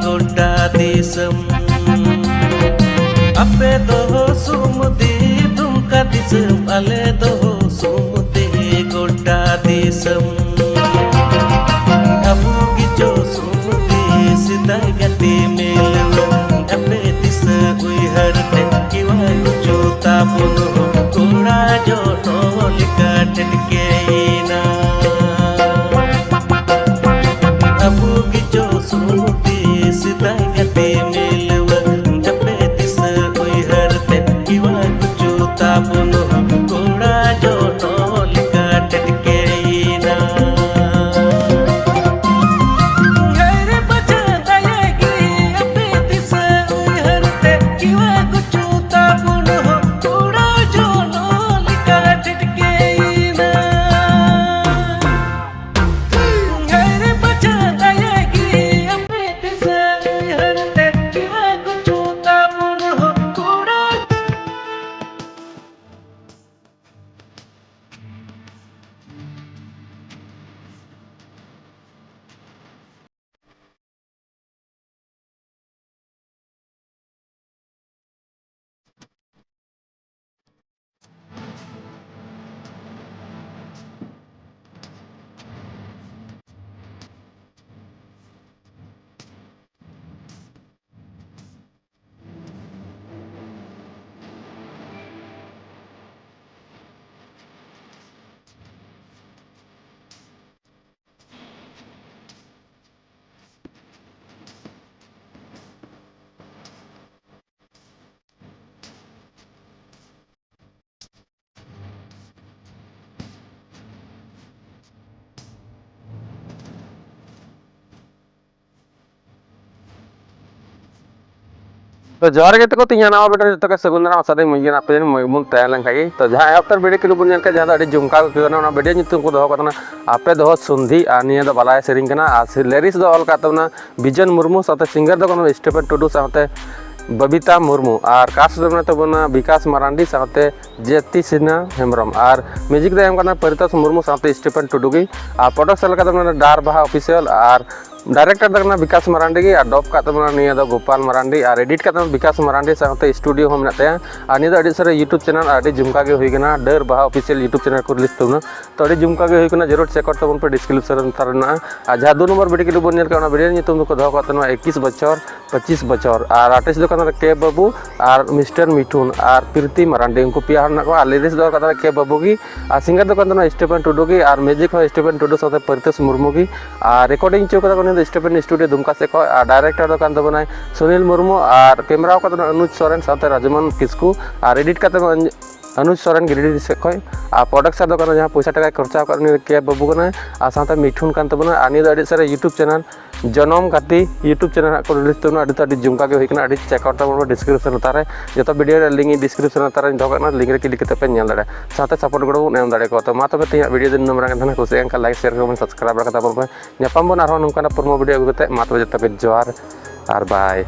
गोटा दिसम आपे दो सुमति दुमका दिसम आले दो सुमति गोटा दिसम अबू गिचो सुमति सिदा गति मेलवा आपे दिस उइहरते किवा गुचो तापुन कोड़ा जो नोलिका टनकेना अबू गिचो सुमति सिदा गति मेलवा आपे दिस उइहरते किवा गुचो तापुन कोड़ा जो नोलिका टनकेना तो जोर के तको तिया नावा बेटा जतो के सगुंदरा आसादे मुइगन आपे मुन तयलन खाई तो जहां आफ्टर वीडियो क्लिप बुन के जहां अडी जुमका को करना ना वीडियो नितुम को दहो कतना आपे दहो सुंधी आ निया द बालाय सेरिंग कना आ लिरिक्स दो ऑल कातना बिजन मुर्मू साथे सिंगर दो कोनो स्टेफन टुडू साथे बबीता मुर्मू और कास्ट दो तबना विकास मरांडी साथे जेती सिन्हा हेमरम और म्यूजिक दो एम कना परितोष मुर्मू साथे स्टेफन टुडू की आ प्रोडक्शन का तबना डार बहा ऑफिशियल और डायरेक्टर दो विकास मरांडी की डॉप का निया दो गोपाल मरांडी और एडिट का विकास मरांडी साथे स्टूडियो हम मेनाते और निया दो सारे यूट्यूब चैनल अड़ी जुमका के हुई कना डर बहा ऑफिशियल यूट्यूब चैनल को रिलीज तबना तो अड़ी जुमका के हुई कना जरूर चेक आउट तबन पे डिस्क्रिप्शन तरना और जहां 2 नंबर वीडियो क्लिप बन नेल के वीडियो नितुम को दहो कतना 21 बच्चर 25 बच्चर और आर्टिस्ट दो कना के बाबू और मिस्टर मिठुन और प्रीति मरांडी उनको पिया हरना को लिरिक्स दो कना के बाबू की और सिंगर दो कना स्टेफन टुडू की और म्यूजिक हो स्टेफन टुडू साथे परितोष मुर्मू की और रिकॉर्डिंग चो कना स्टेफन स्टूडियो दुमका से को डायरेक्टर दो कान बनाए सुनील मुर्मू और कैमरा का अनुज सोरेन साथे राजमन किस्कू और एडिट का अनुज सोरेन गिरिडी से को और प्रोडक्शन दो कना जहां पैसा टका खर्चा करने के बाबू कना और साथे मिठुन कान बना और निया अड़ी सारे यूट्यूब चैनल जनम गाती यूट्यूब चैनल को रिलीज तबना अड़ी जुमका के होइकना अड़ी चेक आउट तबन डिस्क्रिप्शन उतारे जो वीडियो लिंक डिस्क्रिप्शन उतारे दो कना लिंक रे क्लिक करते पे नेल दाड़े साथे सपोर्ट गड़ो एम दाड़े को तो मा तबे तिया वीडियो दिन नंबर का खुशी अंका लाइक शेयर कमेंट सब्सक्राइब रखता पर न्यापाम बन आरो नंकाना प्रोमो वीडियो अगुते मा तबे जते पे जोहार और बाय।